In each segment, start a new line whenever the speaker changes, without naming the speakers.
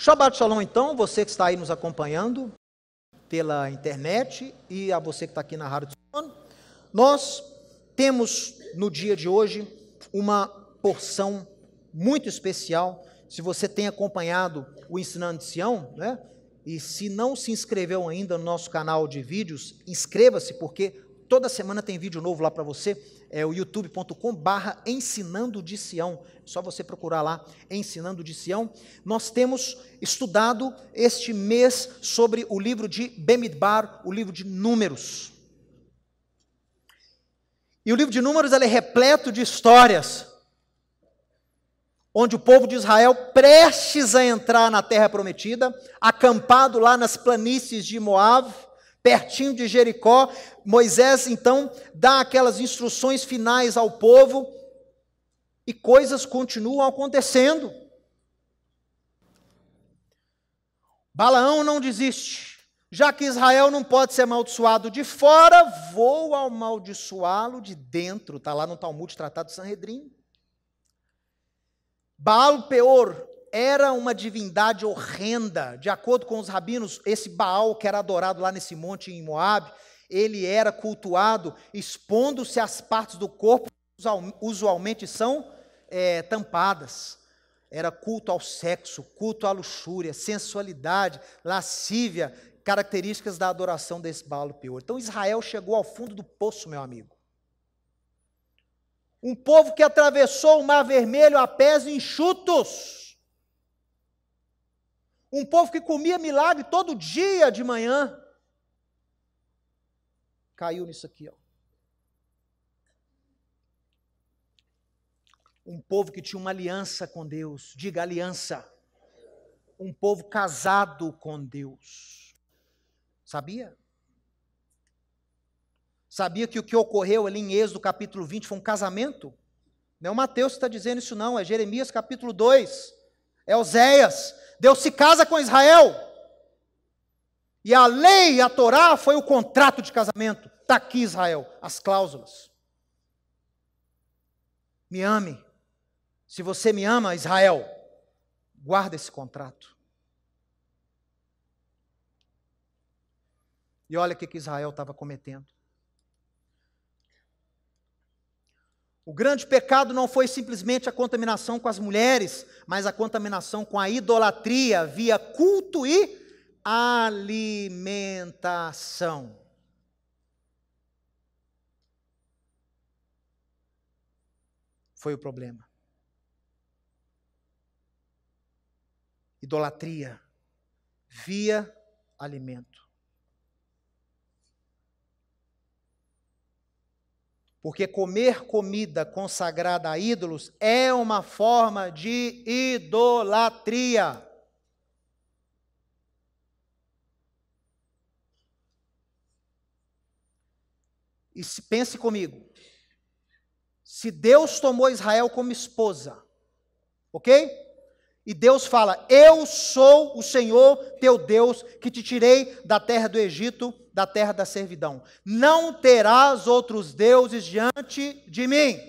Shabbat Shalom, então, você que está aí nos acompanhando pela internet e a você que está aqui na Rádio Sion. Nós temos no dia de hoje uma porção muito especial. Se você tem acompanhado o Ensinando de Sião, né? E se não se inscreveu ainda no nosso canal de vídeos, inscreva-se, porque toda semana tem vídeo novo lá para você. É o youtube.com/ensinando de Sião. É só você procurar lá, Ensinando de Sião. Nós temos estudado este mês sobre o livro de Bemidbar, o livro de Números. E o livro de Números ele é repleto de histórias, onde o povo de Israel, prestes a entrar na terra prometida, acampado lá nas planícies de Moab, pertinho de Jericó, Moisés então dá aquelas instruções finais ao povo e coisas continuam acontecendo. Balaão não desiste. Já que Israel não pode ser amaldiçoado de fora, vou amaldiçoá-lo de dentro. Está lá no Talmud, Tratado de Sanhedrin. Baal-peor era uma divindade horrenda. De acordo com os rabinos, esse Baal que era adorado lá nesse monte em Moab, ele era cultuado expondo-se às partes do corpo que usualmente são tampadas. Era culto ao sexo, culto à luxúria, sensualidade, lascívia, características da adoração desse Baal-peor. Então Israel chegou ao fundo do poço, meu amigo. Um povo que atravessou o Mar Vermelho a pés enxutos. Um povo que comia milagre todo dia de manhã. Caiu nisso aqui, ó. Um povo que tinha uma aliança com Deus. Diga aliança. Um povo casado com Deus. Sabia? Sabia que o que ocorreu ali em Êxodo capítulo 20 foi um casamento? Não é o Mateus que está dizendo isso não, é Jeremias capítulo 2, é Oséias. Deus se casa com Israel. E a lei, a Torá, foi o contrato de casamento. Está aqui Israel, as cláusulas. Me ame. Se você me ama, Israel, guarda esse contrato. E olha o que Israel estava cometendo. O grande pecado não foi simplesmente a contaminação com as mulheres, mas a contaminação com a idolatria via culto e alimentação. Foi o problema. Idolatria via alimento. Porque comer comida consagrada a ídolos é uma forma de idolatria. E pense comigo. Se Deus tomou Israel como esposa, ok? E Deus fala, eu sou o Senhor teu Deus, que te tirei da terra do Egito, da terra da servidão. Não terás outros deuses diante de mim.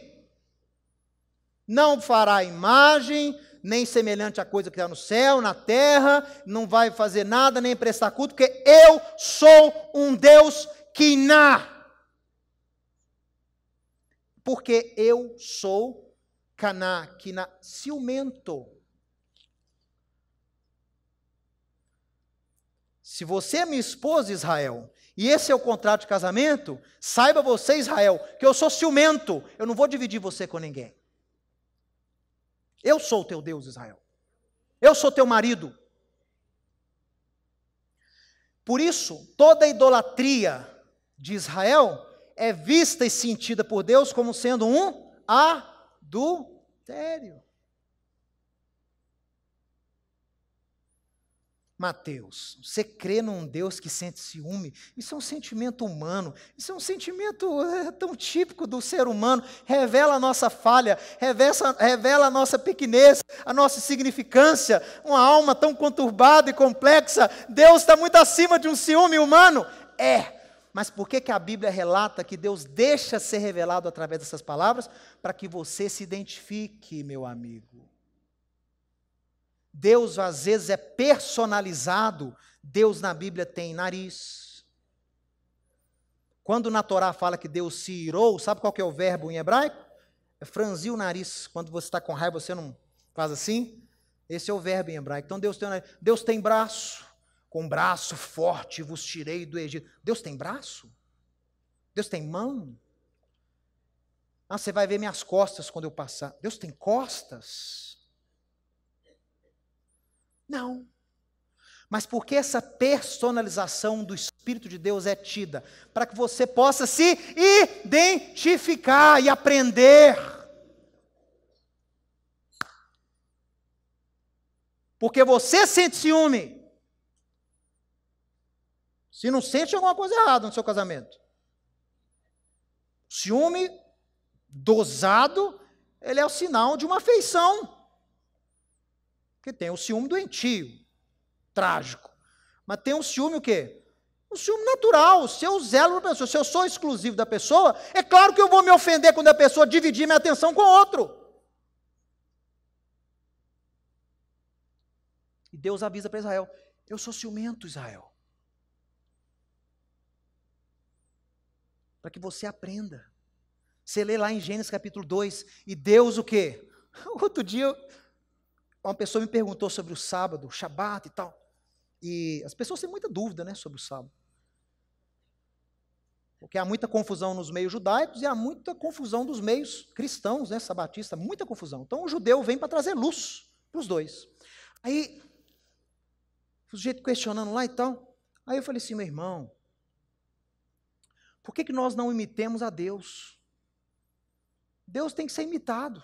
Não fará imagem, nem semelhante a coisa que está no céu, na terra, não vai fazer nada, nem prestar culto, porque eu sou um Deus Quiná. Porque eu sou Caná, Quiná, ciumento. Se você é minha esposa, Israel, e esse é o contrato de casamento, saiba você, Israel, que eu sou ciumento, eu não vou dividir você com ninguém. Eu sou o teu Deus, Israel. Eu sou teu marido. Por isso, toda idolatria de Israel é vista e sentida por Deus como sendo um adultério. Mateus, você crê num Deus que sente ciúme? Isso é um sentimento humano, isso é um sentimento tão típico do ser humano, revela a nossa falha, revela a nossa pequenez, a nossa insignificância, uma alma tão conturbada e complexa. Deus está muito acima de um ciúme humano? Mas por que a Bíblia relata que Deus deixa ser revelado através dessas palavras? Para que você se identifique, meu amigo. Deus às vezes é personalizado. Deus na Bíblia tem nariz. Quando na Torá fala que Deus se irou, sabe qual que é o verbo em hebraico? É franzir o nariz. Quando você está com raiva, você não faz assim? Esse é o verbo em hebraico. Então Deus tem nariz. Deus tem braço. Com braço forte vos tirei do Egito. Deus tem braço? Deus tem mão? Ah, você vai ver minhas costas quando eu passar. Deus tem costas? Não. Mas por que essa personalização do Espírito de Deus é tida? Para que você possa se identificar e aprender. Porque você sente ciúme. Se não sente, alguma coisa errada no seu casamento. Ciúme dosado, ele é o sinal de uma afeição. Porque tem o ciúme doentio, trágico. Mas tem um ciúme o quê? Um ciúme natural, se eu zelo para a pessoa, se eu sou exclusivo da pessoa, é claro que eu vou me ofender quando a pessoa dividir minha atenção com outro. E Deus avisa para Israel, eu sou ciumento, Israel. Para que você aprenda. Você lê lá em Gênesis capítulo 2, e Deus o quê? Outro dia, uma pessoa me perguntou sobre o sábado, o Shabat e tal. E as pessoas têm muita dúvida, né, sobre o sábado. Porque há muita confusão nos meios judaicos e há muita confusão dos meios cristãos, né, sabatistas, muita confusão. Então o judeu vem para trazer luz para os dois. Aí, o sujeito questionando lá e tal. Aí eu falei assim, meu irmão, por que nós não imitemos a Deus? Deus tem que ser imitado.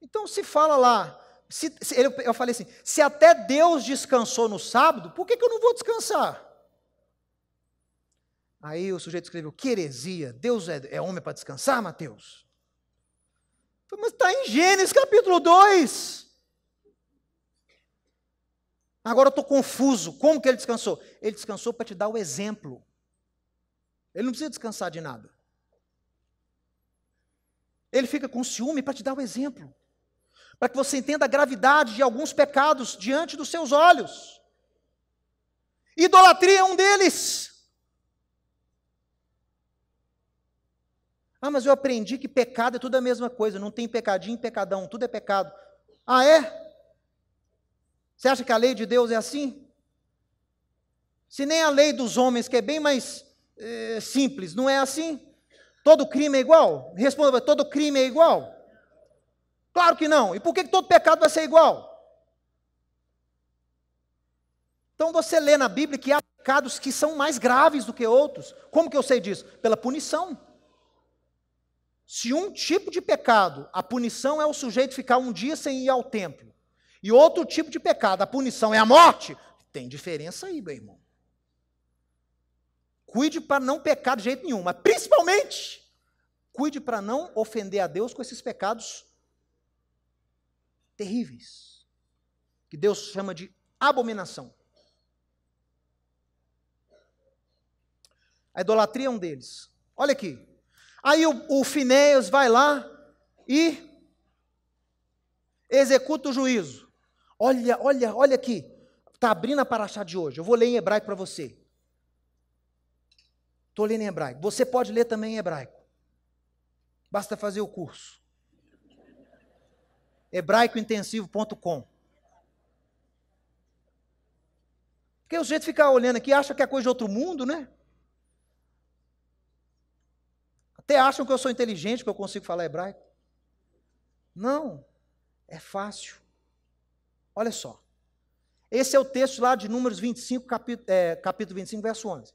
Então se fala lá, eu falei assim, se até Deus descansou no sábado, por que eu não vou descansar? Aí o sujeito escreveu, que heresia, Deus é homem para descansar, Mateus? Eu falei, mas está em Gênesis capítulo 2. Agora eu estou confuso, como que ele descansou? Ele descansou para te dar o exemplo. Ele não precisa descansar de nada. Ele fica com ciúme para te dar o exemplo. Para que você entenda a gravidade de alguns pecados diante dos seus olhos. Idolatria é um deles. Ah, mas eu aprendi que pecado é tudo a mesma coisa. Não tem pecadinho e pecadão, tudo é pecado. Ah, é? Você acha que a lei de Deus é assim? Se nem a lei dos homens, que é bem mais simples, não é assim? Todo crime é igual? Responda, todo crime é igual? Claro que não. E por que todo pecado vai ser igual? Então você lê na Bíblia que há pecados que são mais graves do que outros. Como que eu sei disso? Pela punição. Se um tipo de pecado, a punição é o sujeito ficar um dia sem ir ao templo, e outro tipo de pecado, a punição é a morte, tem diferença aí, meu irmão. Cuide para não pecar de jeito nenhum, mas principalmente, cuide para não ofender a Deus com esses pecados terríveis, que Deus chama de abominação. A idolatria é um deles. Olha aqui. Aí o Finéias vai lá e executa o juízo. Olha aqui. Está abrindo a paraxá de hoje. Eu vou ler em hebraico para você. Estou lendo em hebraico. Você pode ler também em hebraico. Basta fazer o curso. hebraicointensivo.com. Porque o jeito de ficar olhando aqui acha que é coisa de outro mundo, né? Até acham que eu sou inteligente, que eu consigo falar hebraico. Não, é fácil. Olha só. Esse é o texto lá de Números 25, capítulo 25, verso 11.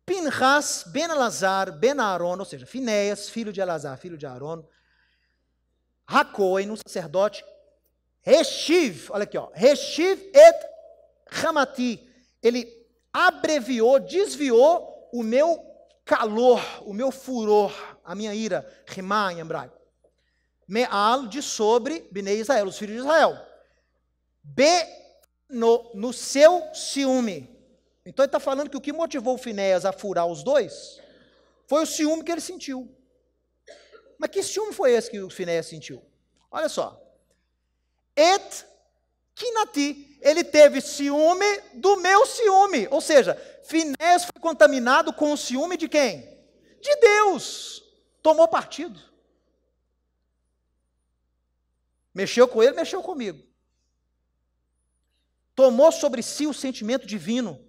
Pinhas, ben Elazar, ben Aaron, ou seja, Finéias, filho de Elazar, filho de Aaron, Hacoen, um sacerdote, Reshiv, olha aqui, ó, Reshiv et Hamati, ele abreviou, desviou o meu calor, o meu furor, a minha ira, rimá em hebraico. Me'al, de sobre, Bnei Israel, os filhos de Israel. No seu ciúme. Então ele está falando que o que motivou o Finéias a furar os dois foi o ciúme que ele sentiu. Mas que ciúme foi esse que o Finéias sentiu? Olha só. et kinati. Ele teve ciúme do meu ciúme. Ou seja, Finéias foi contaminado com o ciúme de quem? De Deus. Tomou partido. Mexeu com ele, mexeu comigo. Tomou sobre si o sentimento divino.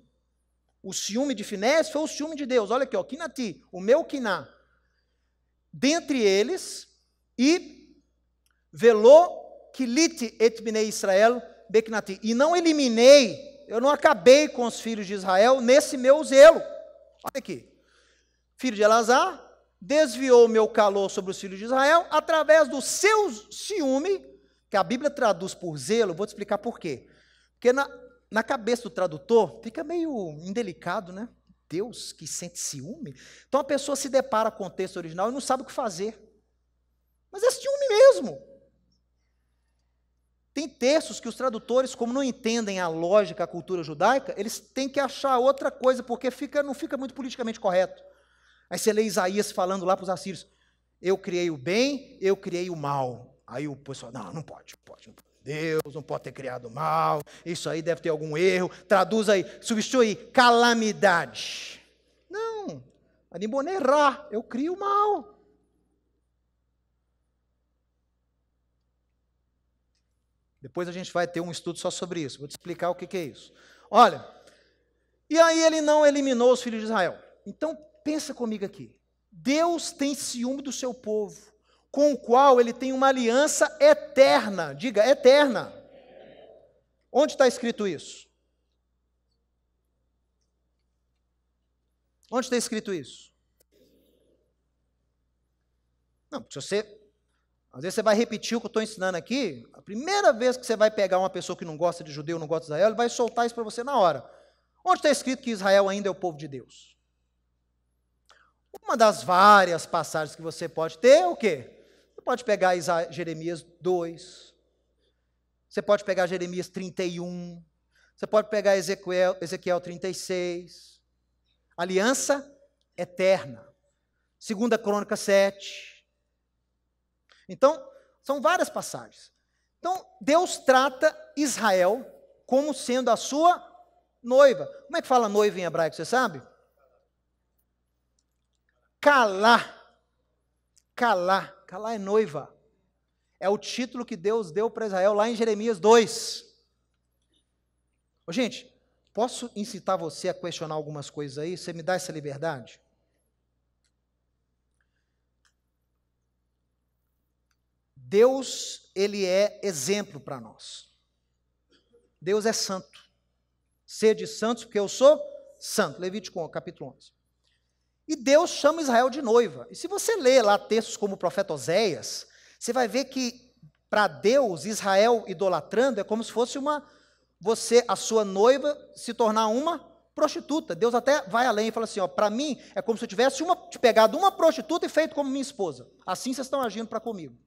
O ciúme de Finéias foi o ciúme de Deus. Olha aqui, ó, kinati, o meu kiná. Dentre eles, e velô kiliti et bnei Israel beknati. E não eliminei, eu não acabei com os filhos de Israel nesse meu zelo. Olha aqui. Filho de Elazar desviou o meu calor sobre os filhos de Israel através do seu ciúme, que a Bíblia traduz por zelo. Vou te explicar por quê. Porque na cabeça do tradutor fica meio indelicado, né? Deus que sente ciúme. Então a pessoa se depara com o texto original e não sabe o que fazer. Mas é ciúme mesmo. Tem textos que os tradutores, como não entendem a lógica, a cultura judaica, eles têm que achar outra coisa, porque não fica muito politicamente correto. Aí você lê Isaías falando lá para os assírios, eu criei o bem, eu criei o mal. Aí o pessoal, não pode. Deus não pode ter criado o mal, isso aí deve ter algum erro. Traduz aí, substitui aí, calamidade. Não, animbonerá, eu crio o mal. Depois a gente vai ter um estudo só sobre isso. Vou te explicar o que é isso. Olha, e aí ele não eliminou os filhos de Israel. Então, pensa comigo aqui. Deus tem ciúme do seu povo, com o qual ele tem uma aliança eterna. Diga, eterna. Onde está escrito isso? Onde está escrito isso? Não, se você... Às vezes você vai repetir o que eu estou ensinando aqui, a primeira vez que você vai pegar uma pessoa que não gosta de judeu, não gosta de Israel, ele vai soltar isso para você na hora. Onde está escrito que Israel ainda é o povo de Deus? Uma das várias passagens que você pode ter é o quê? Você pode pegar Jeremias 2, você pode pegar Jeremias 31, você pode pegar Ezequiel 36, aliança eterna. 2 Crônica 7. Então, são várias passagens. Então, Deus trata Israel como sendo a sua noiva. Como é que fala noiva em hebraico, você sabe? Kalá. Kalá. Kalá é noiva. É o título que Deus deu para Israel lá em Jeremias 2. Ô, gente, posso incitar você a questionar algumas coisas aí? Você me dá essa liberdade? Deus, ele é exemplo para nós. Deus é santo. Sede santos, porque eu sou santo. Levítico capítulo 11. E Deus chama Israel de noiva. E se você ler lá textos como o profeta Oséias, você vai ver que, para Deus, Israel idolatrando é como se fosse a sua noiva, se tornar uma prostituta. Deus até vai além e fala assim, para mim, é como se eu tivesse pegado uma prostituta e feito como minha esposa. Assim vocês estão agindo para comigo.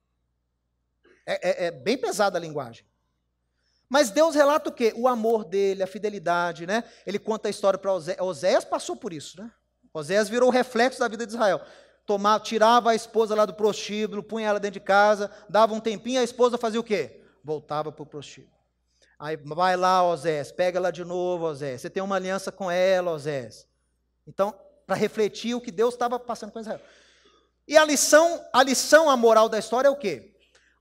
É bem pesada a linguagem. Mas Deus relata o quê? O amor dele, a fidelidade, né? Ele conta a história para Oséias. Oséias passou por isso, né? Oséias virou o reflexo da vida de Israel. Tirava a esposa lá do prostíbulo, punha ela dentro de casa, dava um tempinho, a esposa fazia o quê? Voltava para o prostíbulo. Aí vai lá, Oséias, pega ela de novo, Oséias. Você tem uma aliança com ela, Oséias. Então, para refletir o que Deus estava passando com Israel. E a lição, a moral da história é o quê?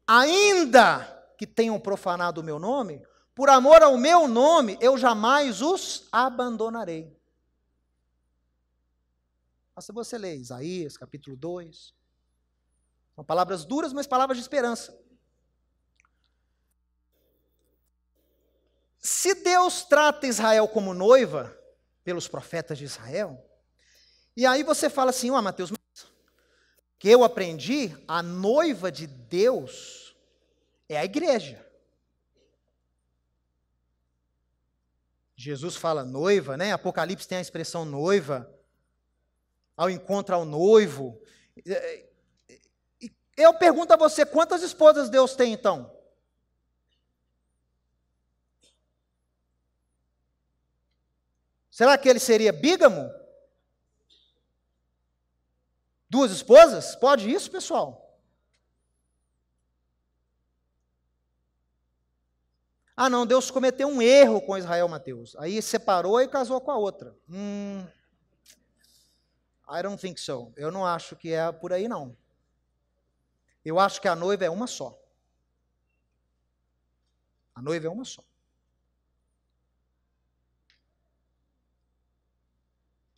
Ainda que tenham profanado o meu nome, por amor ao meu nome, eu jamais os abandonarei. Basta você ler Isaías, capítulo 2. São palavras duras, mas palavras de esperança. Se Deus trata Israel como noiva, pelos profetas de Israel, e aí você fala assim, Mateus, que eu aprendi, a noiva de Deus é a igreja. Jesus fala noiva, né? Apocalipse tem a expressão noiva, ao encontro ao noivo. Eu pergunto a você, quantas esposas Deus tem então? Será que ele seria bígamo? 2 esposas? Pode isso, pessoal? Ah, não, Deus cometeu um erro com Israel, Mateus. Aí separou e casou com a outra. I don't think so. Eu não acho que é por aí, não. Eu acho que a noiva é uma só. A noiva é uma só.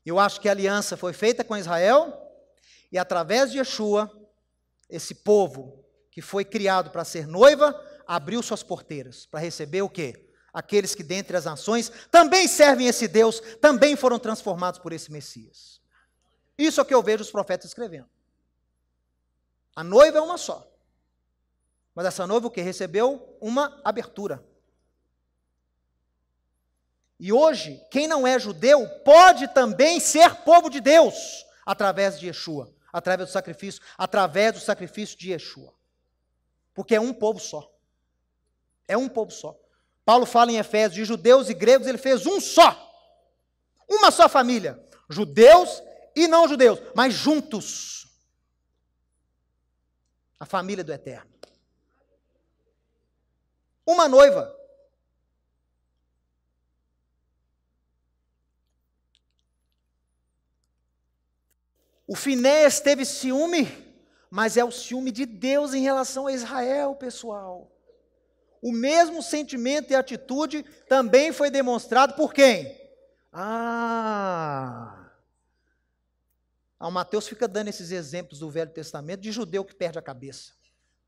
Eu acho que a aliança foi feita com Israel e através de Yeshua, esse povo que foi criado para ser noiva, abriu suas porteiras para receber o quê? Aqueles que dentre as nações também servem esse Deus, também foram transformados por esse Messias. Isso é o que eu vejo os profetas escrevendo. A noiva é uma só. Mas essa noiva o que? Recebeu uma abertura. E hoje, quem não é judeu pode também ser povo de Deus, através de Yeshua, através do sacrifício de Yeshua. Porque é um povo só. É um povo só. Paulo fala em Efésios, de judeus e gregos, ele fez um só. Uma só família. Judeus e não judeus, mas juntos. A família do Eterno. Uma noiva. O Finéias teve ciúme, mas é o ciúme de Deus em relação a Israel, pessoal. O mesmo sentimento e atitude também foi demonstrado por quem? O Mateus fica dando esses exemplos do Velho Testamento de judeu que perde a cabeça.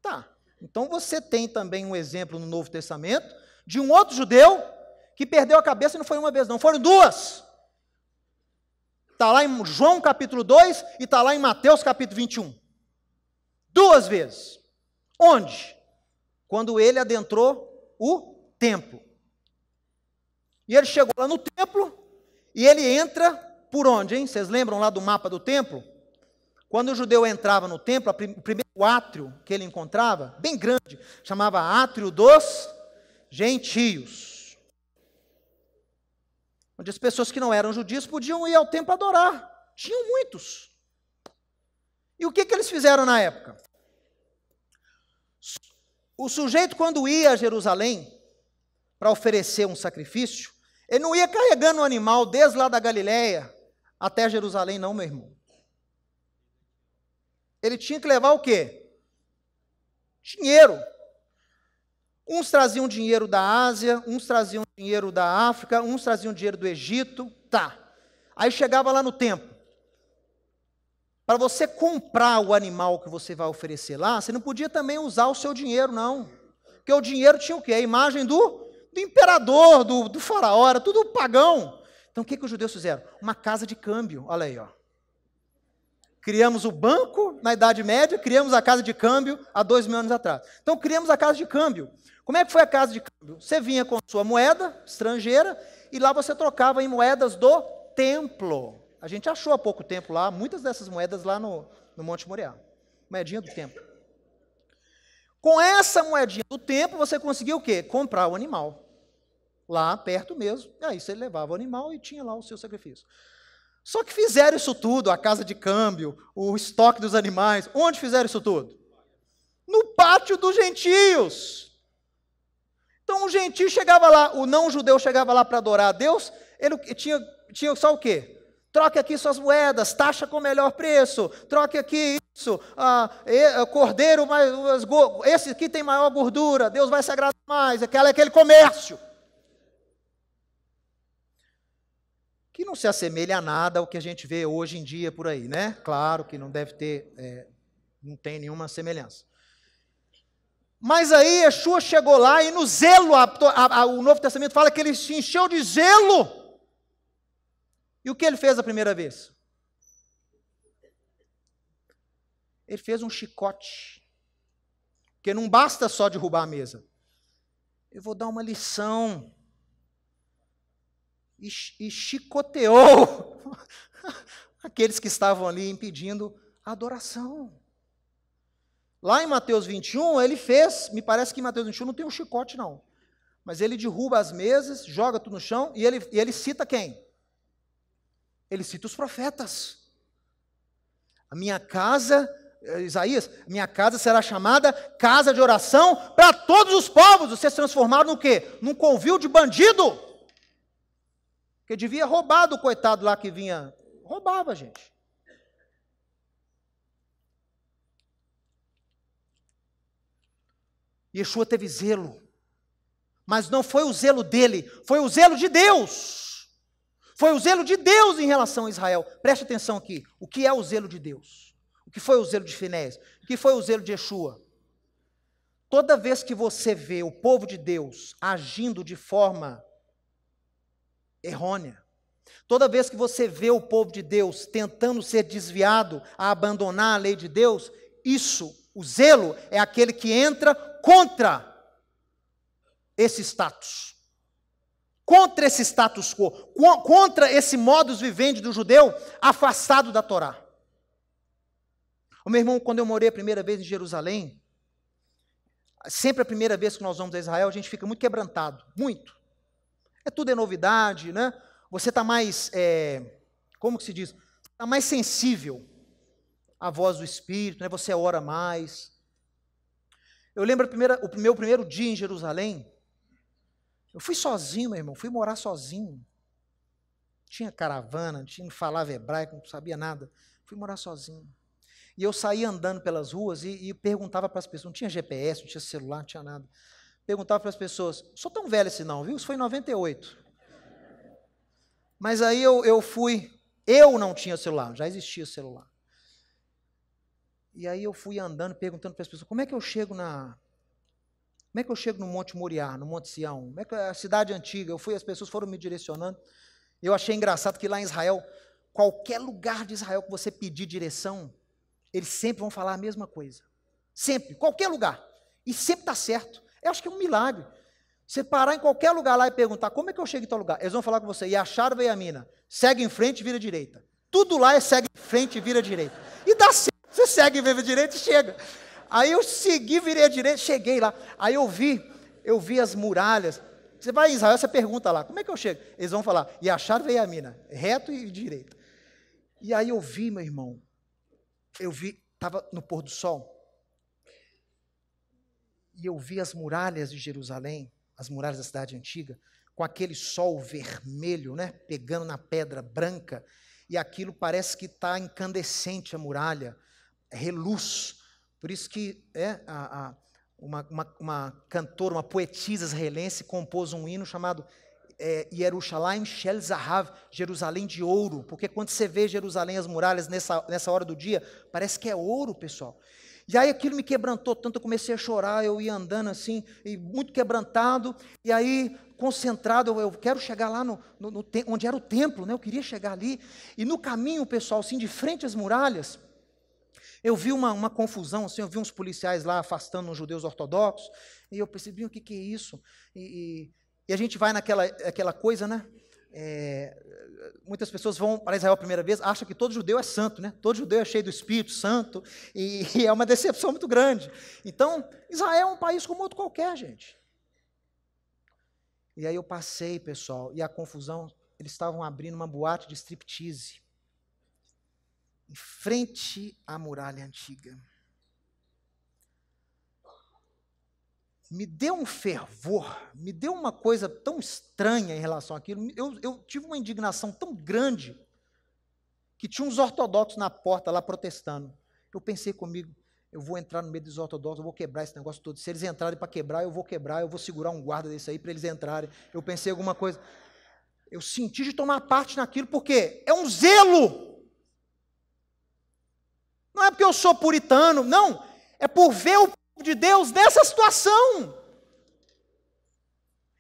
Tá, então você tem também um exemplo no Novo Testamento de um outro judeu que perdeu a cabeça e não foi uma vez não, foram duas. Está lá em João capítulo 2 e está lá em Mateus capítulo 21. Duas vezes. Onde? Quando ele adentrou o templo. E ele chegou lá no templo e ele entra por onde, hein? Vocês lembram lá do mapa do templo? Quando o judeu entrava no templo, o primeiro átrio que ele encontrava, bem grande, chamava Átrio dos Gentios. Onde as pessoas que não eram judias podiam ir ao templo adorar. Tinham muitos. E o que eles fizeram na época? O sujeito, quando ia a Jerusalém para oferecer um sacrifício, ele não ia carregando o animal desde lá da Galileia até Jerusalém, não, meu irmão. Ele tinha que levar o quê? Dinheiro. Uns traziam dinheiro da Ásia, uns traziam dinheiro da África, uns traziam dinheiro do Egito, tá. Aí chegava lá no templo. Para você comprar o animal que você vai oferecer lá, você não podia também usar o seu dinheiro, não. Porque o dinheiro tinha o quê? A imagem do imperador, do faraó, era tudo pagão. Então o que os judeus fizeram? Uma casa de câmbio, olha aí, ó. Criamos o banco na Idade Média, criamos a casa de câmbio há 2000 anos atrás. Então criamos a casa de câmbio. Como é que foi a casa de câmbio? Você vinha com a sua moeda estrangeira e lá você trocava em moedas do templo. A gente achou há pouco tempo lá, muitas dessas moedas lá no Monte Moriá. Moedinha do templo. Com essa moedinha do templo, você conseguia o quê? Comprar o animal. Lá perto mesmo. E aí você levava o animal e tinha lá o seu sacrifício. Só que fizeram isso tudo, a casa de câmbio, o estoque dos animais. Onde fizeram isso tudo? No pátio dos gentios. Então o gentio chegava lá, o não-judeu chegava lá para adorar a Deus, ele tinha só o quê? Troque aqui suas moedas, taxa com melhor preço, troque aqui isso, cordeiro, esse aqui tem maior gordura, Deus vai se agradar mais, aquele comércio. Que não se assemelha a nada ao que a gente vê hoje em dia por aí, né? Claro que não deve ter, não tem nenhuma semelhança. Mas aí Yeshua chegou lá e no zelo, o Novo Testamento fala que ele se encheu de zelo. E o que ele fez a primeira vez? Ele fez um chicote. Porque não basta só derrubar a mesa. Eu vou dar uma lição. E chicoteou aqueles que estavam ali impedindo a adoração. Lá em Mateus 21, ele fez, me parece que em Mateus 21 não tem um chicote não, mas ele derruba as mesas, joga tudo no chão, e ele cita quem? Ele cita os profetas. A minha casa Isaías, minha casa será chamada casa de oração para todos os povos. Vocês se transformaram no quê? Num covil de bandido. Que devia roubar do coitado lá que vinha. Roubava, gente. Yeshua teve zelo. Mas não foi o zelo dele, foi o zelo de Deus. Foi o zelo de Deus em relação a Israel. Preste atenção aqui. O que é o zelo de Deus? O que foi o zelo de Finéias? O que foi o zelo de Yeshua? Toda vez que você vê o povo de Deus agindo de forma errônea, toda vez que você vê o povo de Deus tentando ser desviado a abandonar a lei de Deus, isso, o zelo, é aquele que entra contra esse status. Contra esse status quo. Contra esse modus vivendi do judeu afastado da Torá. O meu irmão, quando eu morei a primeira vez em Jerusalém, sempre a primeira vez que nós vamos a Israel, a gente fica muito quebrantado. Muito. Tudo é novidade, né? Você está mais, como que se diz? Está mais sensível à voz do Espírito, né? Você ora mais. Eu lembro o meu primeiro dia em Jerusalém, eu fui sozinho, meu irmão, fui morar sozinho. Tinha caravana, não falava hebraico, não sabia nada. Fui morar sozinho. E eu saía andando pelas ruas e perguntava para as pessoas, não tinha GPS, não tinha celular, não tinha nada. Perguntava para as pessoas, sou tão velho assim não, viu? Isso foi em 98. Mas aí eu não tinha celular, já existia celular. E aí eu fui andando, perguntando para as pessoas, como é que eu chego no Monte Moriá, no Monte Sião? Como é que é a cidade antiga? As pessoas foram me direcionando. Eu achei engraçado que lá em Israel, qualquer lugar de Israel que você pedir direção, eles sempre vão falar a mesma coisa. Sempre, qualquer lugar. E sempre está certo. Eu acho que é um milagre. Você parar em qualquer lugar lá e perguntar, como é que eu chego em tal lugar? Eles vão falar com você, Yashar veio a mina, segue em frente e vira direita. Tudo lá é segue em frente e vira direita. E dá certo, você segue e vira direita e chega. Aí eu segui, virei a direita, cheguei lá. Aí eu vi as muralhas. Você vai em Israel, você pergunta lá, como é que eu chego? Eles vão falar, Yashar veio a mina, reto e direita. E aí eu vi, meu irmão, estava no pôr do sol, e eu vi as muralhas de Jerusalém, as muralhas da cidade antiga, com aquele sol vermelho, né, pegando na pedra branca, e aquilo parece que está incandescente a muralha, reluz. Por isso que uma cantora, uma poetisa israelense, compôs um hino chamado Yerushalayim Shel Zahav, Jerusalém de ouro, porque quando você vê Jerusalém, as muralhas, nessa hora do dia, parece que é ouro, pessoal. E aí aquilo me quebrantou tanto, eu comecei a chorar, eu ia andando assim, e muito quebrantado, e aí, concentrado, eu quero chegar lá onde era o templo, né? Eu queria chegar ali, e no caminho, pessoal, assim, de frente às muralhas, eu vi uma confusão, assim, eu vi uns policiais lá afastando os judeus ortodoxos, e eu percebi o que é isso, e a gente vai naquela coisa, né? Muitas pessoas vão para Israel a primeira vez, acham que todo judeu é santo, né? Todo judeu é cheio do Espírito Santo, e é uma decepção muito grande. Então, Israel é um país como outro qualquer, gente. E aí eu passei, pessoal, e a confusão, eles estavam abrindo uma boate de striptease, em frente à muralha antiga. Me deu um fervor, me deu uma coisa tão estranha em relação àquilo. Eu tive uma indignação tão grande que tinha uns ortodoxos na porta lá protestando. Eu pensei comigo, eu vou entrar no meio dos ortodoxos, eu vou quebrar esse negócio todo. Se eles entrarem para quebrar, eu vou segurar um guarda desse aí para eles entrarem. Eu pensei alguma coisa. Eu senti de tomar parte naquilo, porque é um zelo. Não é porque eu sou puritano, não. É por ver o de Deus nessa situação.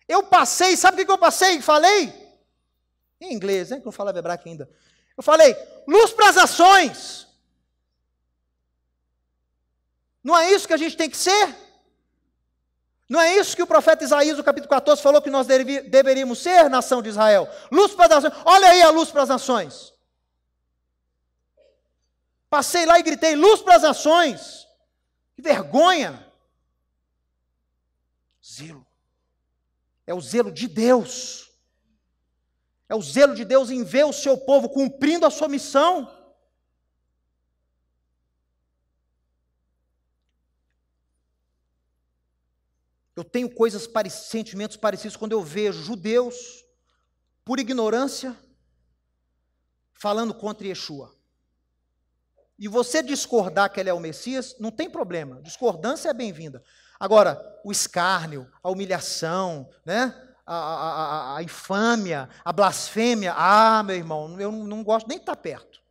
Eu passei, sabe o que eu passei? Falei, em inglês, né, que eu não falava hebraico ainda. Eu falei, luz para as nações. Não é isso que a gente tem que ser? Não é isso que o profeta Isaías, no capítulo 14, falou que nós deveríamos ser, nação de Israel? Luz para as nações. Olha aí a luz para as nações. Passei lá e gritei, luz para as nações. Que vergonha! Zelo. É o zelo de Deus. É o zelo de Deus em ver o seu povo cumprindo a sua missão. Eu tenho sentimentos parecidos quando eu vejo judeus, por ignorância, falando contra Yeshua. E você discordar que ele é o Messias, não tem problema. Discordância é bem-vinda. Agora, o escárnio, a humilhação, né? a infâmia, a blasfêmia. Ah, meu irmão, eu não gosto nem de estar perto.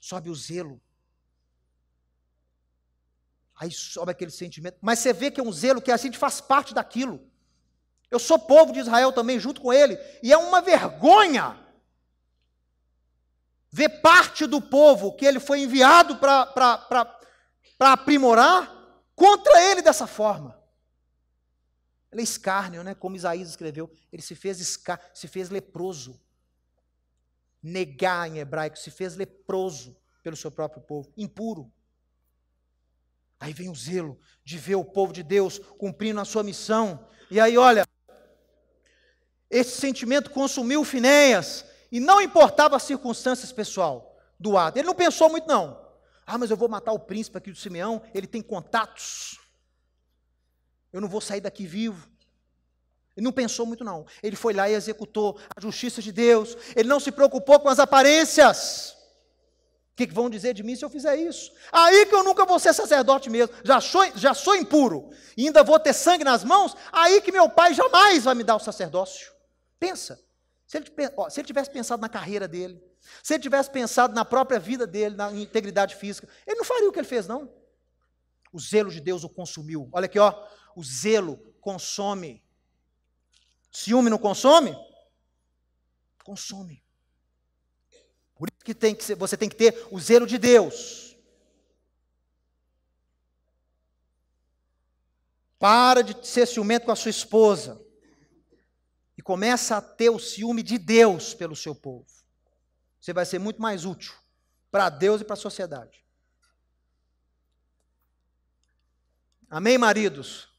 Sobe o zelo. Aí sobe aquele sentimento. Mas você vê que é um zelo que a gente faz parte daquilo. Eu sou povo de Israel também, junto com ele. E é uma vergonha ver parte do povo que ele foi enviado para aprimorar contra ele dessa forma. Ele é escárnio, né? Como Isaías escreveu. Ele se fez leproso. Negar em hebraico, se fez leproso pelo seu próprio povo. Impuro. Aí vem o zelo de ver o povo de Deus cumprindo a sua missão. E aí, olha, esse sentimento consumiu Finéias. E não importava as circunstâncias, pessoal, do ato. Ele não pensou muito, não. Ah, mas eu vou matar o príncipe aqui do Simeão, ele tem contatos. Eu não vou sair daqui vivo. Ele não pensou muito, não. Ele foi lá e executou a justiça de Deus. Ele não se preocupou com as aparências. O que vão dizer de mim se eu fizer isso? Aí que eu nunca vou ser sacerdote mesmo. Já sou impuro. E ainda vou ter sangue nas mãos. Aí que meu pai jamais vai me dar o sacerdócio. Pensa. Se ele tivesse pensado na carreira dele, se ele tivesse pensado na própria vida dele, na integridade física, ele não faria o que ele fez, não. O zelo de Deus o consumiu. Olha aqui, ó. O zelo consome. Ciúme não consome? Consome. Por isso que você tem que ter o zelo de Deus. Para de ser ciumento com a sua esposa. E começa a ter o ciúme de Deus pelo seu povo. Você vai ser muito mais útil para Deus e para a sociedade. Amém, maridos?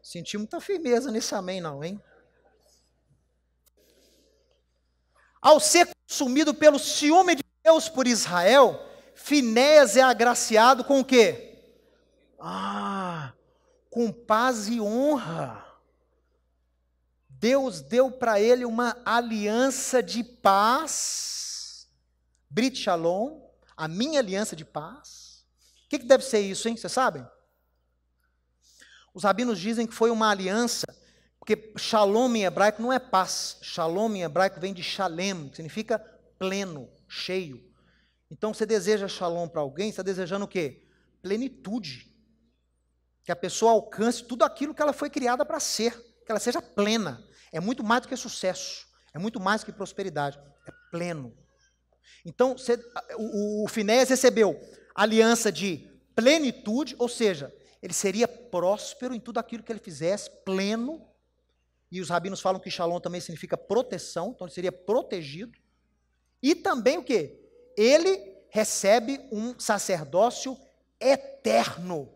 Senti muita firmeza nesse amém, não, hein? Ao ser consumido pelo ciúme de Deus por Israel, Finéias é agraciado com o quê? Com paz e honra. Deus deu para ele uma aliança de paz, Brit Shalom, a minha aliança de paz. O que deve ser isso, hein? Vocês sabem? Os rabinos dizem que foi uma aliança, porque Shalom em hebraico não é paz. Shalom em hebraico vem de Shalem, que significa pleno, cheio. Então, você deseja Shalom para alguém, você está desejando o quê? Plenitude. Que a pessoa alcance tudo aquilo que ela foi criada para ser, que ela seja plena. É muito mais do que sucesso, é muito mais do que prosperidade, é pleno. Então, o Finéias recebeu aliança de plenitude, ou seja, ele seria próspero em tudo aquilo que ele fizesse, pleno. E os rabinos falam que Shalom também significa proteção, então ele seria protegido. E também o quê? Ele recebe um sacerdócio eterno.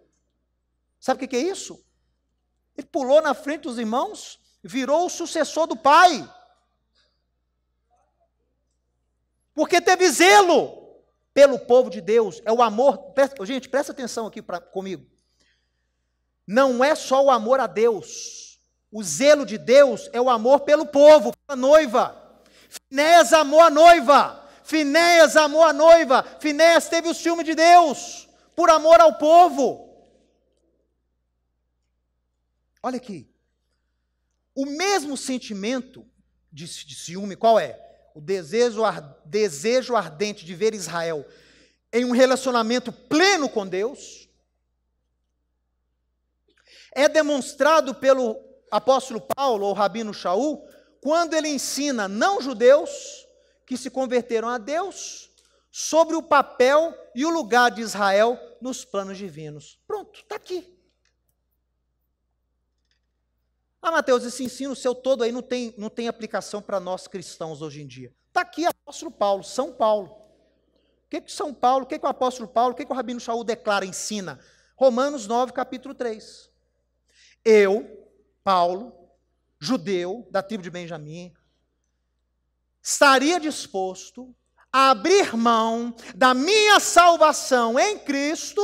Sabe o que é isso? Ele pulou na frente dos irmãos, virou o sucessor do pai. Porque teve zelo pelo povo de Deus. É o amor. Gente, presta atenção aqui comigo. Não é só o amor a Deus. O zelo de Deus é o amor pelo povo, pela noiva. Finéias amou a noiva. Finéias amou a noiva. Finéias teve o ciúme de Deus por amor ao povo. Olha aqui. O mesmo sentimento de ciúme, qual é? O desejo ardente de ver Israel em um relacionamento pleno com Deus, é demonstrado pelo apóstolo Paulo, ou rabino Shaul, quando ele ensina não-judeus que se converteram a Deus sobre o papel e o lugar de Israel nos planos divinos. Pronto, está aqui. Mateus, esse ensino seu todo aí não tem aplicação para nós cristãos hoje em dia. Está aqui apóstolo Paulo, São Paulo. O que São Paulo, o que o apóstolo Paulo, o que o rabino Shaul declara, ensina? Romanos 9, capítulo 3. Eu, Paulo, judeu, da tribo de Benjamim, estaria disposto abrir mão da minha salvação em Cristo,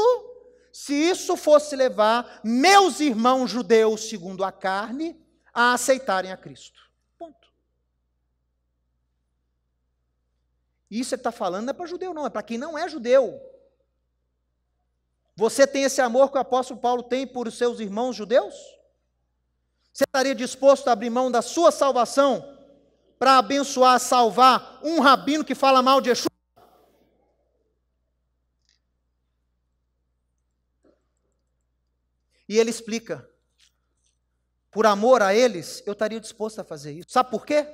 se isso fosse levar meus irmãos judeus, segundo a carne, a aceitarem a Cristo. Ponto. Isso ele está falando não é para judeu, não, é para quem não é judeu. Você tem esse amor que o apóstolo Paulo tem por os seus irmãos judeus? Você estaria disposto a abrir mão da sua salvação para abençoar, salvar um rabino que fala mal de Yeshua? E ele explica, por amor a eles, eu estaria disposto a fazer isso. Sabe por quê?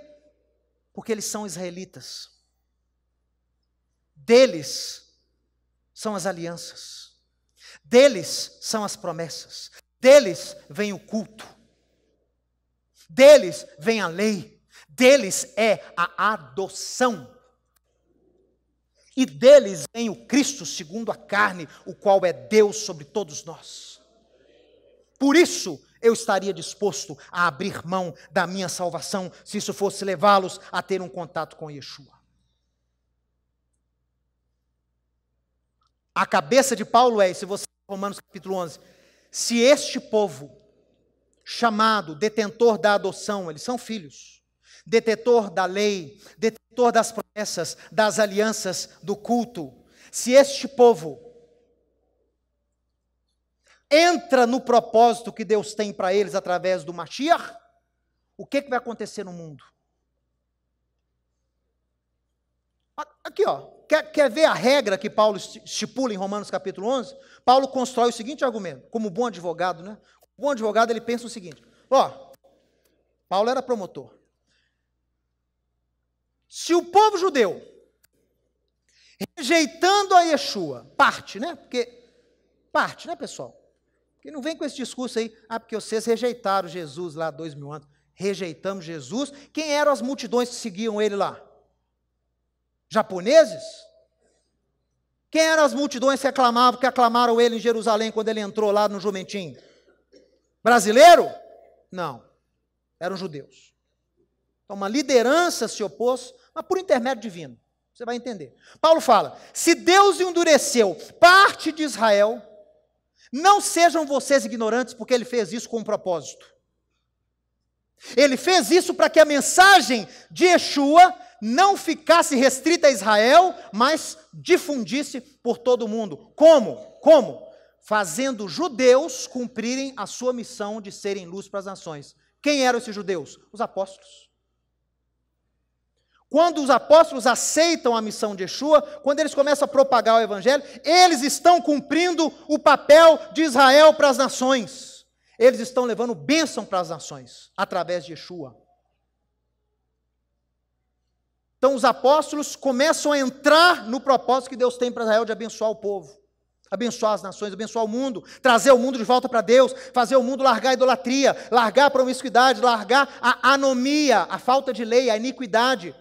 Porque eles são israelitas. Deles são as alianças. Deles são as promessas. Deles vem o culto. Deles vem a lei. Deles é a adoção. E deles vem o Cristo segundo a carne, o qual é Deus sobre todos nós. Por isso, eu estaria disposto a abrir mão da minha salvação, se isso fosse levá-los a ter um contato com Yeshua. A cabeça de Paulo é, se você Romanos capítulo 11, se este povo, chamado detentor da adoção, eles são filhos, detentor da lei, detentor das promessas, das alianças, do culto, se este povo entra no propósito que Deus tem para eles através do Mashiach, o que vai acontecer no mundo? Aqui, ó. Quer ver a regra que Paulo estipula em Romanos capítulo 11? Paulo constrói o seguinte argumento, como bom advogado, né? O bom advogado, ele pensa o seguinte, ó, Paulo era promotor. Se o povo judeu, rejeitando a Yeshua, parte, né, pessoal? Porque não vem com esse discurso aí, porque vocês rejeitaram Jesus lá 2000 anos. Rejeitamos Jesus. Quem eram as multidões que seguiam ele lá? Japoneses? Quem eram as multidões que aclamaram ele em Jerusalém quando ele entrou lá no jumentinho? Brasileiro? Não, eram judeus. Então uma liderança se opôs, mas por intermédio divino, você vai entender. Paulo fala, se Deus endureceu parte de Israel, não sejam vocês ignorantes, porque ele fez isso com um propósito. Ele fez isso para que a mensagem de Yeshua não ficasse restrita a Israel, mas difundisse por todo o mundo. Como? Como? Fazendo judeus cumprirem a sua missão de serem luz para as nações. Quem eram esses judeus? Os apóstolos. Quando os apóstolos aceitam a missão de Yeshua, quando eles começam a propagar o evangelho, eles estão cumprindo o papel de Israel para as nações. Eles estão levando bênção para as nações, através de Yeshua. Então os apóstolos começam a entrar no propósito que Deus tem para Israel de abençoar o povo, abençoar as nações, abençoar o mundo, trazer o mundo de volta para Deus, fazer o mundo largar a idolatria, largar a promiscuidade, largar a anomia, a falta de lei, a iniquidade.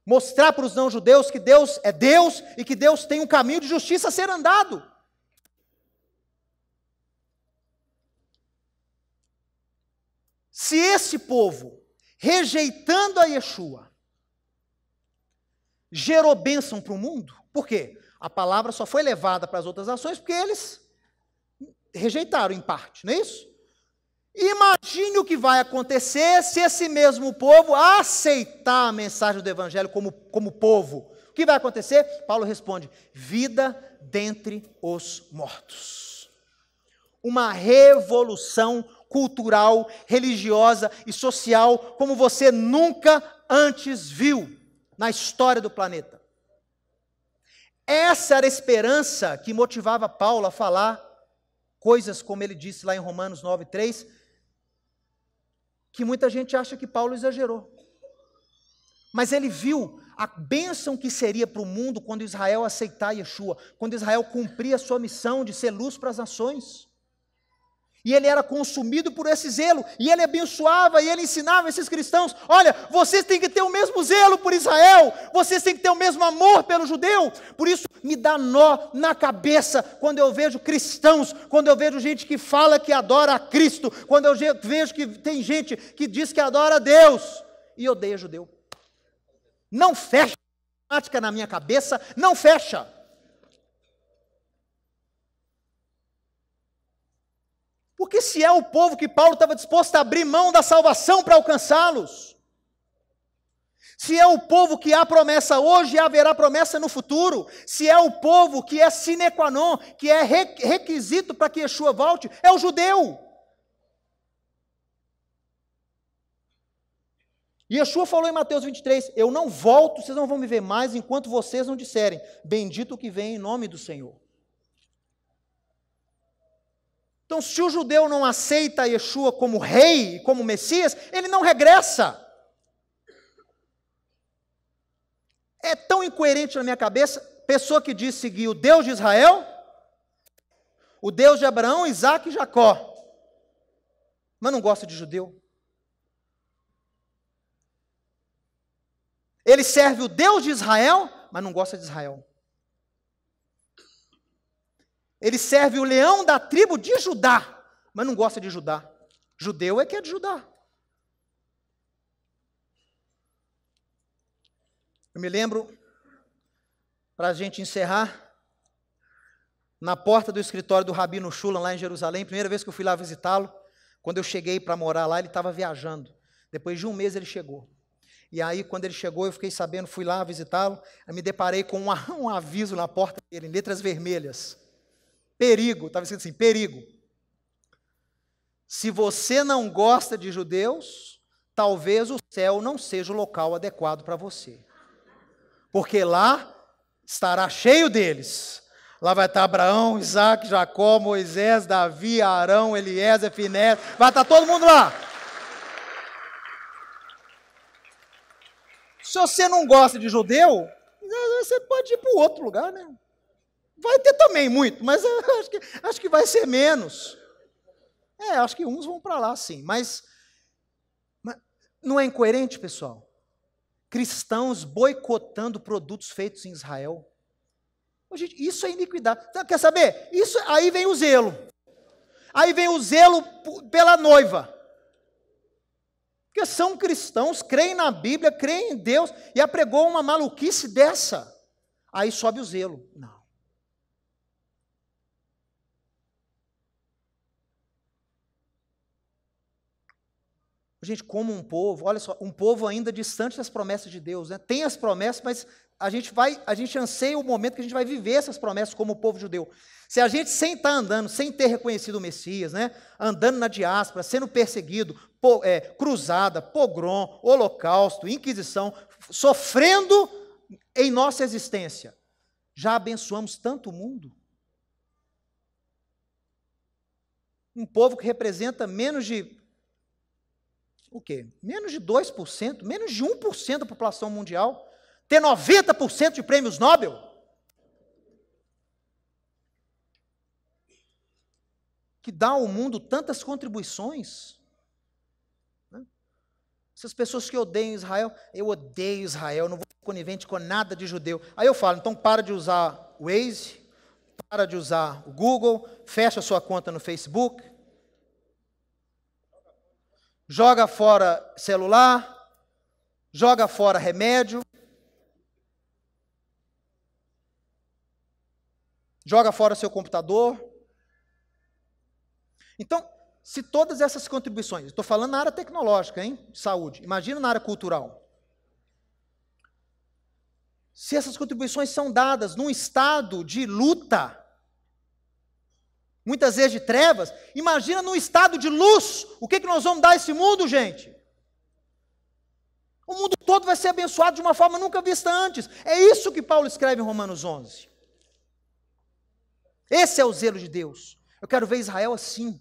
Mostrar para os não-judeus que Deus é Deus e que Deus tem um caminho de justiça a ser andado. Se esse povo, rejeitando a Yeshua, gerou bênção para o mundo, por quê? A palavra só foi levada para as outras nações porque eles rejeitaram em parte, não é isso? Imagine o que vai acontecer se esse mesmo povo aceitar a mensagem do evangelho como povo. O que vai acontecer? Paulo responde, vida dentre os mortos. Uma revolução cultural, religiosa e social como você nunca antes viu na história do planeta. Essa era a esperança que motivava Paulo a falar coisas como ele disse lá em Romanos 9:3, que muita gente acha que Paulo exagerou. Mas ele viu a bênção que seria para o mundo quando Israel aceitar Yeshua, quando Israel cumprir a sua missão de ser luz para as nações. E ele era consumido por esse zelo, e ele abençoava, e ele ensinava esses cristãos, olha, vocês têm que ter o mesmo zelo por Israel, vocês têm que ter o mesmo amor pelo judeu. Por isso me dá nó na cabeça quando eu vejo cristãos, quando eu vejo gente que fala que adora a Cristo, quando eu vejo que tem gente que diz que adora a Deus, e odeia judeu. Não fecha matemática na minha cabeça não fecha. Porque se é o povo que Paulo estava disposto a abrir mão da salvação para alcançá-los, se é o povo que há promessa hoje e haverá promessa no futuro, se é o povo que é sine qua non, que é requisito para que Yeshua volte, é o judeu. Yeshua falou em Mateus 23, eu não volto, vocês não vão me ver mais, enquanto vocês não disserem, bendito o que vem em nome do Senhor. Então, se o judeu não aceita Yeshua como rei, como Messias, ele não regressa. É tão incoerente na minha cabeça, pessoa que diz seguir o Deus de Israel, o Deus de Abraão, Isaac e Jacó, mas não gosta de judeu. Ele serve o Deus de Israel, mas não gosta de Israel. Ele serve o leão da tribo de Judá, mas não gosta de Judá. Judeu é que é de Judá. Eu me lembro, para a gente encerrar, na porta do escritório do Rabino Shulam, lá em Jerusalém, primeira vez que eu fui lá visitá-lo, quando eu cheguei para morar lá, ele estava viajando. Depois de um mês ele chegou. E aí, quando ele chegou, eu fiquei sabendo, fui lá visitá-lo, eu me deparei com um aviso na porta dele, em letras vermelhas. Perigo, estava escrito assim, perigo. Se você não gosta de judeus, talvez o céu não seja o local adequado para você. Porque lá estará cheio deles. Lá vai estar Abraão, Isaac, Jacó, Moisés, Davi, Arão, Eliezer, Finés, vai estar todo mundo lá. Se você não gosta de judeu, você pode ir para o outro lugar, né? Vai ter também muito, mas acho que vai ser menos. Acho que uns vão para lá, sim. Mas não é incoerente, pessoal? Cristãos boicotando produtos feitos em Israel. Gente, isso é iniquidade. Quer saber? Aí vem o zelo. Aí vem o zelo pela noiva. Porque são cristãos, creem na Bíblia, creem em Deus, e apregou uma maluquice dessa. Aí sobe o zelo. Não. Gente, como um povo, olha só, um povo ainda distante das promessas de Deus, né? Tem as promessas, mas a gente anseia o momento que a gente vai viver essas promessas como o povo judeu. Se a gente sem estar andando, sem ter reconhecido o Messias, né? Andando na diáspora, sendo perseguido, cruzada, pogrom, holocausto, inquisição, sofrendo em nossa existência, já abençoamos tanto o mundo. Um povo que representa menos de o quê? Menos de 2%, menos de 1% da população mundial, ter 90% de prêmios Nobel? Que dá ao mundo tantas contribuições. Essas pessoas que odeiam Israel, eu odeio Israel, não vou ser conivente com nada de judeu. Aí eu falo, então para de usar o Waze, para de usar o Google, fecha a sua conta no Facebook, joga fora celular, joga fora remédio, joga fora seu computador. Então, se todas essas contribuições, estou falando na área tecnológica, hein, de saúde, imagina na área cultural. Se essas contribuições são dadas num estado de luta, muitas vezes de trevas, imagina num estado de luz, o que nós vamos dar a esse mundo, gente? O mundo todo vai ser abençoado de uma forma nunca vista antes. É isso que Paulo escreve em Romanos 11. Esse é o zelo de Deus. Eu quero ver Israel assim.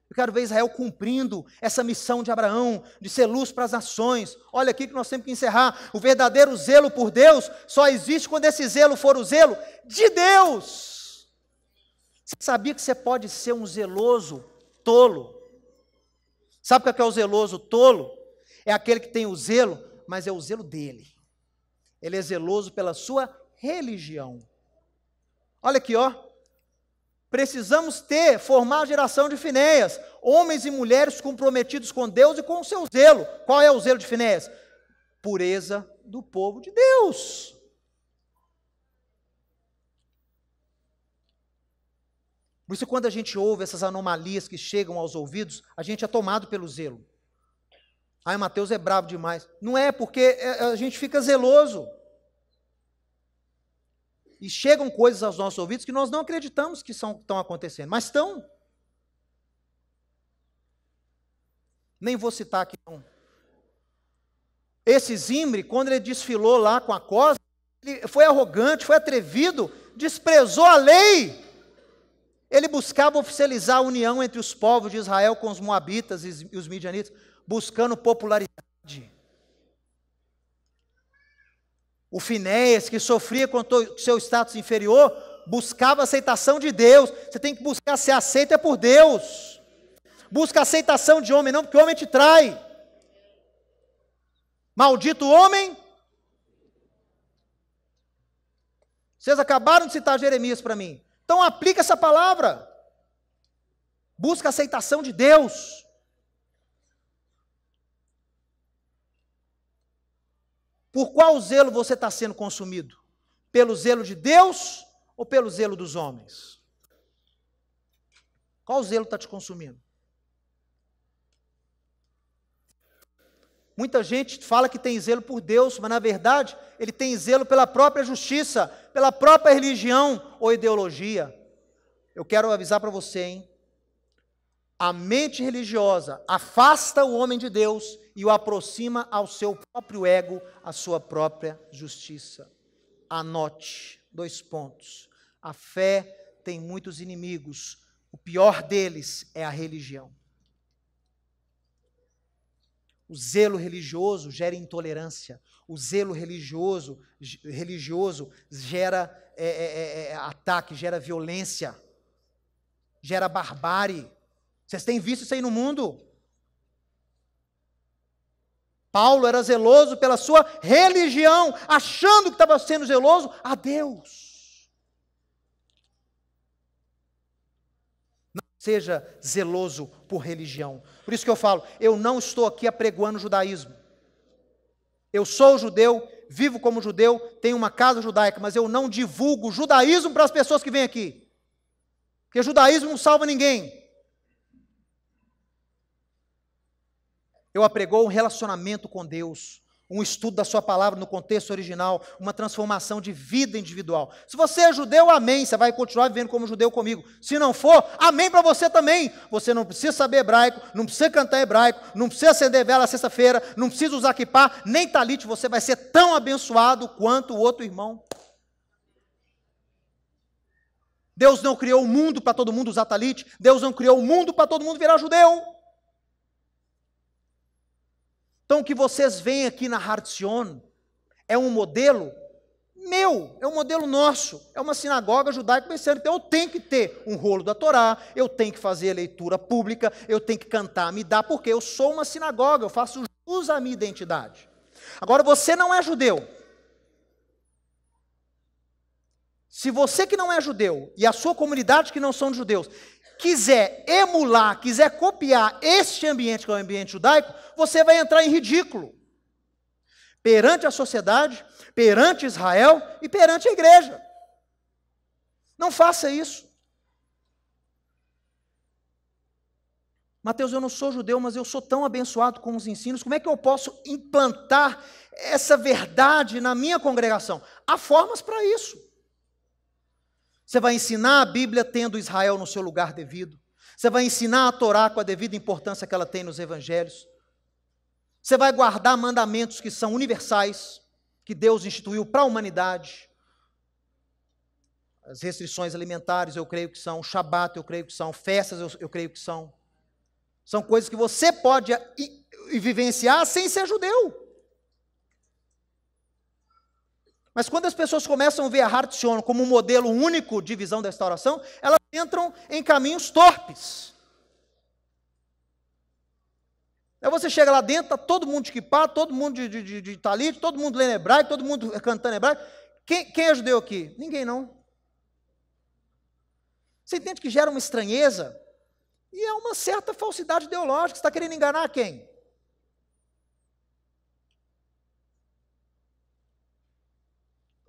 Eu quero ver Israel cumprindo essa missão de Abraão, de ser luz para as nações. Olha aqui que nós temos que encerrar. O verdadeiro zelo por Deus só existe quando esse zelo for o zelo de Deus. Você sabia que você pode ser um zeloso tolo? Sabe o que é o zeloso tolo? É aquele que tem o zelo, mas é o zelo dele. Ele é zeloso pela sua religião. Olha aqui, ó. Precisamos formar a geração de Finéias, homens e mulheres comprometidos com Deus e com o seu zelo. Qual é o zelo de Finéias? Pureza do povo de Deus. Por isso, quando a gente ouve essas anomalias que chegam aos ouvidos, a gente é tomado pelo zelo. Ai, Mateus é bravo demais. Não é, porque a gente fica zeloso. E chegam coisas aos nossos ouvidos que nós não acreditamos que estão acontecendo, mas estão. Nem vou citar aqui não. Esse Zimri, quando ele desfilou lá com a cosa, ele foi arrogante, foi atrevido, desprezou a lei. Ele buscava oficializar a união entre os povos de Israel com os moabitas e os midianitas, buscando popularidade. O Finéias, que sofria com seu status inferior, buscava a aceitação de Deus. Você tem que buscar ser aceito é por Deus. Busca a aceitação de homem, não, porque o homem te trai. Maldito homem. Vocês acabaram de citar Jeremias para mim. Então aplica essa palavra. Busca a aceitação de Deus. Por qual zelo você está sendo consumido? Pelo zelo de Deus ou pelo zelo dos homens? Qual zelo está te consumindo? Muita gente fala que tem zelo por Deus, mas na verdade ele tem zelo pela própria justiça, pela própria religião ou ideologia. Eu quero avisar para você, hein? A mente religiosa afasta o homem de Deus e o aproxima ao seu próprio ego, à sua própria justiça. Anote, 2 pontos. A fé tem muitos inimigos. O pior deles é a religião. O zelo religioso gera intolerância. O zelo religioso gera ataque, gera violência, gera barbárie. Vocês têm visto isso aí no mundo? Paulo era zeloso pela sua religião, achando que estava sendo zeloso a Deus. Não seja zeloso por religião. Por isso que eu falo, eu não estou aqui apregoando o judaísmo. Eu sou judeu, vivo como judeu, tenho uma casa judaica, mas eu não divulgo o judaísmo para as pessoas que vêm aqui. Porque o judaísmo não salva ninguém. Eu apregou um relacionamento com Deus, um estudo da sua palavra no contexto original, uma transformação de vida individual. Se você é judeu, amém, você vai continuar vivendo como judeu comigo. Se não for, amém para você também. Você não precisa saber hebraico, não precisa cantar hebraico, não precisa acender vela sexta-feira, não precisa usar kippá, nem talit, você vai ser tão abençoado quanto o outro irmão. Deus não criou o mundo para todo mundo usar talit, Deus não criou o mundo para todo mundo virar judeu. Então, o que vocês veem aqui na Har Zion é um modelo meu, é um modelo nosso, é uma sinagoga judaica pensando, então eu tenho que ter um rolo da Torá, eu tenho que fazer a leitura pública, eu tenho que cantar a Midá, porque eu sou uma sinagoga, eu faço jus à minha identidade. Agora, você não é judeu. Se você que não é judeu, e a sua comunidade que não são judeus, quiser emular, quiser copiar este ambiente que é o ambiente judaico, você vai entrar em ridículo. Perante a sociedade, perante Israel e perante a igreja. Não faça isso. Mateus, eu não sou judeu, mas eu sou tão abençoado com os ensinos, como é que eu posso implantar essa verdade na minha congregação? Há formas para isso. Você vai ensinar a Bíblia tendo Israel no seu lugar devido. Você vai ensinar a Torá com a devida importância que ela tem nos evangelhos. Você vai guardar mandamentos que são universais, que Deus instituiu para a humanidade. As restrições alimentares, eu creio que são. O Shabat, eu creio que são. Festas, eu creio que são. São coisas que você pode vivenciar sem ser judeu. Mas quando as pessoas começam a ver a Har Zion como um modelo único de visão da restauração, elas entram em caminhos torpes. Aí você chega lá dentro, está todo mundo de kippá, todo mundo de talit, todo mundo lendo hebraico, todo mundo cantando hebraico. Quem é judeu aqui? Ninguém não. Você entende que gera uma estranheza? E é uma certa falsidade ideológica. Você está querendo enganar quem?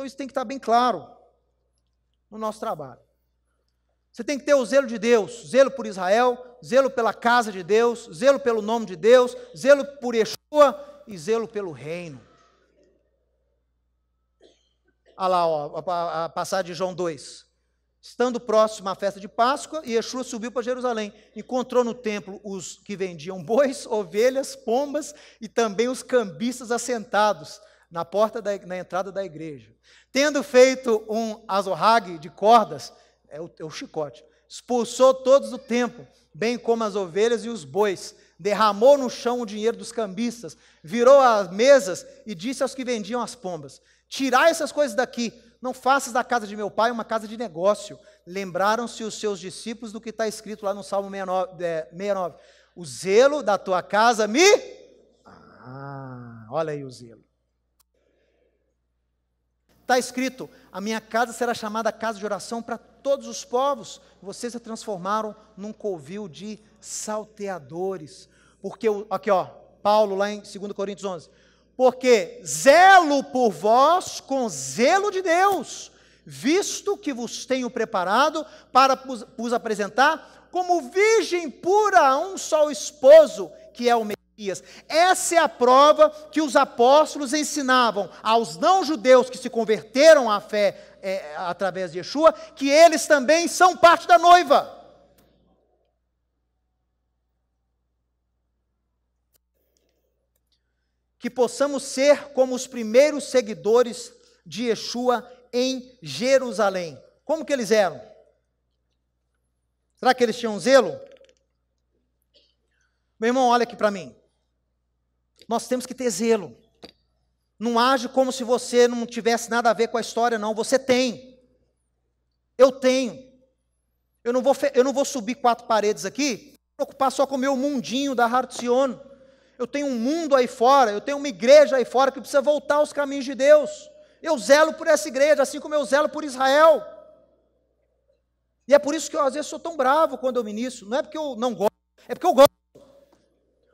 Então isso tem que estar bem claro no nosso trabalho. Você tem que ter o zelo de Deus, zelo por Israel, zelo pela casa de Deus, zelo pelo nome de Deus, zelo por Yeshua e zelo pelo reino. Olha lá, ó, a passagem de João 2. Estando próximo à festa de Páscoa, Yeshua subiu para Jerusalém. Encontrou no templo os que vendiam bois, ovelhas, pombas e também os cambistas assentados na porta na entrada da igreja. Tendo feito um azorrague de cordas, é o chicote, expulsou todos do templo, bem como as ovelhas e os bois, derramou no chão o dinheiro dos cambistas, virou as mesas e disse aos que vendiam as pombas: tirai essas coisas daqui, não faças da casa de meu pai uma casa de negócio. Lembraram-se os seus discípulos do que está escrito lá no Salmo 69. O zelo da tua casa me... olha aí o zelo. Está escrito, a minha casa será chamada casa de oração para todos os povos. Vocês se transformaram num covil de salteadores. Porque, aqui ó, Paulo lá em 2 Coríntios 11. Porque zelo por vós com zelo de Deus, visto que vos tenho preparado para vos apresentar como virgem pura a um só esposo, que é o Messias. Essa é a prova que os apóstolos ensinavam aos não-judeus que se converteram à fé através de Yeshua, que eles também são parte da noiva. Que possamos ser como os primeiros seguidores de Yeshua em Jerusalém. Como que eles eram? Será que eles tinham zelo? Meu irmão, olha aqui para mim. Nós temos que ter zelo. Não age como se você não tivesse nada a ver com a história, não. Você tem. Eu tenho. Eu não vou subir 4 paredes aqui, preocupar só com o meu mundinho da Hartzion. Eu tenho um mundo aí fora, eu tenho uma igreja aí fora que precisa voltar aos caminhos de Deus. Eu zelo por essa igreja, assim como eu zelo por Israel. E é por isso que eu às vezes sou tão bravo quando eu ministro. Não é porque eu não gosto, é porque eu gosto.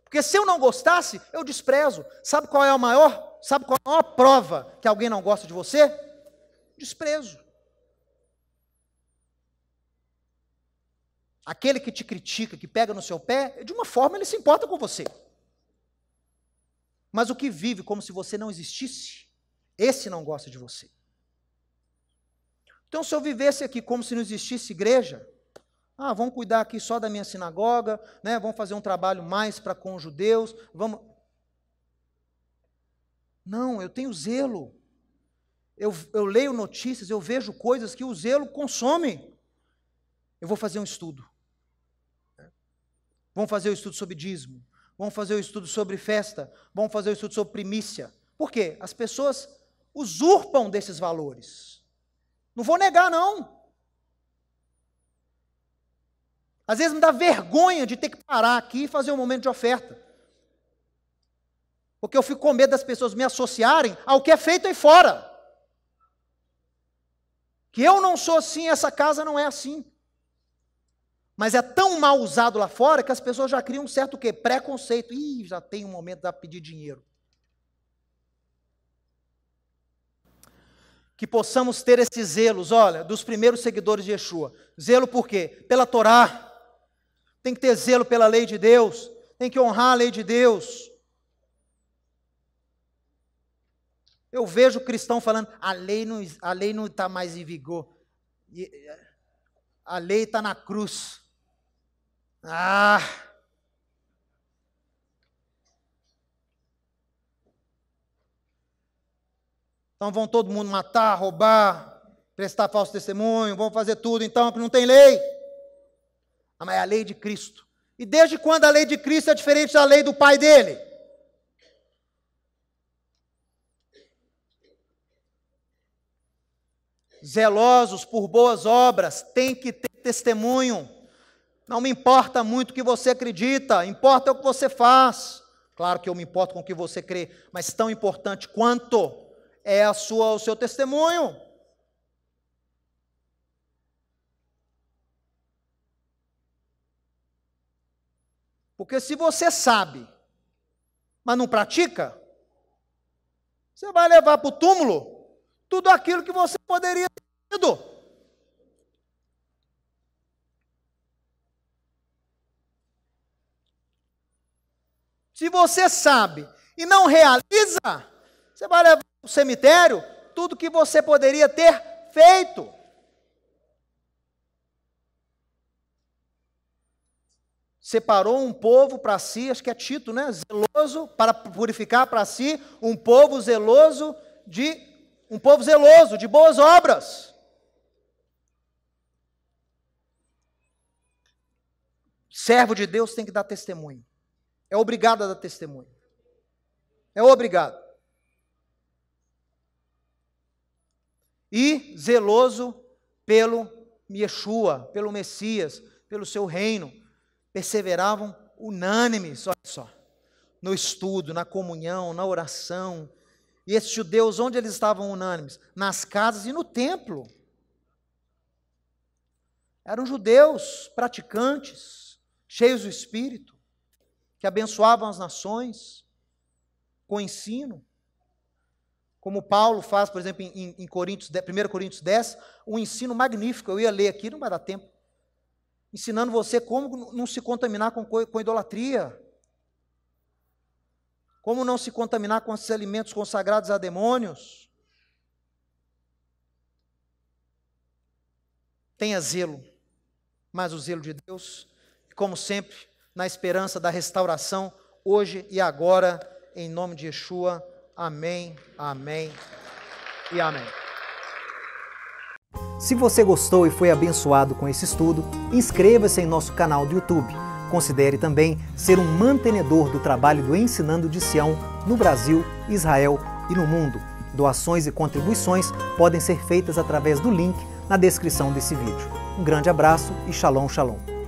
Porque se eu não gostasse, eu desprezo. Sabe qual é a maior prova que alguém não gosta de você? Desprezo. Aquele que te critica, que pega no seu pé, de uma forma ele se importa com você. Mas o que vive como se você não existisse, esse não gosta de você. Então, se eu vivesse aqui como se não existisse igreja, vamos cuidar aqui só da minha sinagoga, né? Vamos fazer um trabalho mais para com os judeus, vamos... Não, eu tenho zelo. Eu leio notícias, eu vejo coisas que o zelo consome. Eu vou fazer um estudo. Vamos fazer um estudo sobre dízimo. Vamos fazer um estudo sobre festa. Vamos fazer um estudo sobre primícia. Por quê? As pessoas usurpam desses valores. Não vou negar, não. Às vezes me dá vergonha de ter que parar aqui e fazer um momento de oferta. Porque eu fico com medo das pessoas me associarem ao que é feito aí fora. Que eu não sou assim, essa casa não é assim. Mas é tão mal usado lá fora que as pessoas já criam um certo o quê? Preconceito. Ih, já tem um momento de pedir dinheiro. Que possamos ter esses zelos, olha, dos primeiros seguidores de Yeshua. Zelo por quê? Pela Torá. Tem que ter zelo pela lei de Deus. Tem que honrar a lei de Deus. Eu vejo cristão falando, a lei não está mais em vigor. A lei está na cruz. Então vão todo mundo matar, roubar, prestar falso testemunho, vão fazer tudo, então, porque não tem lei. Mas é a lei de Cristo. E desde quando a lei de Cristo é diferente da lei do pai dele? Zelosos por boas obras, tem que ter testemunho. Não me importa muito o que você acredita, importa o que você faz. Claro que eu me importo com o que você crê, mas tão importante quanto é o seu testemunho. Porque se você sabe, mas não pratica, você vai levar para o túmulo tudo aquilo que você poderia ter tido. Se você sabe e não realiza, você vai levar para o cemitério tudo que você poderia ter feito. Separou um povo para si, acho que é Tito, né? Zeloso, para purificar para si um povo zeloso de boas obras. Servo de Deus tem que dar testemunho. É obrigado a dar testemunho. É obrigado. E zeloso pelo Yeshua, pelo Messias, pelo seu reino. Perseveravam unânimes, olha só, no estudo, na comunhão, na oração. E esses judeus, onde eles estavam unânimes? Nas casas e no templo. Eram judeus praticantes, cheios do Espírito, que abençoavam as nações com ensino. Como Paulo faz, por exemplo, em 1 Coríntios 10, um ensino magnífico. Eu ia ler aqui, não vai dar tempo. Ensinando você como não se contaminar com idolatria. Como não se contaminar com esses alimentos consagrados a demônios. Tenha zelo, mas o zelo de Deus, como sempre, na esperança da restauração, hoje e agora, em nome de Yeshua. Amém, amém e amém.
Se você gostou e foi abençoado com esse estudo, inscreva-se em nosso canal do YouTube. Considere também ser um mantenedor do trabalho do Ensinando de Sião no Brasil, Israel e no mundo. Doações e contribuições podem ser feitas através do link na descrição desse vídeo. Um grande abraço e shalom, shalom.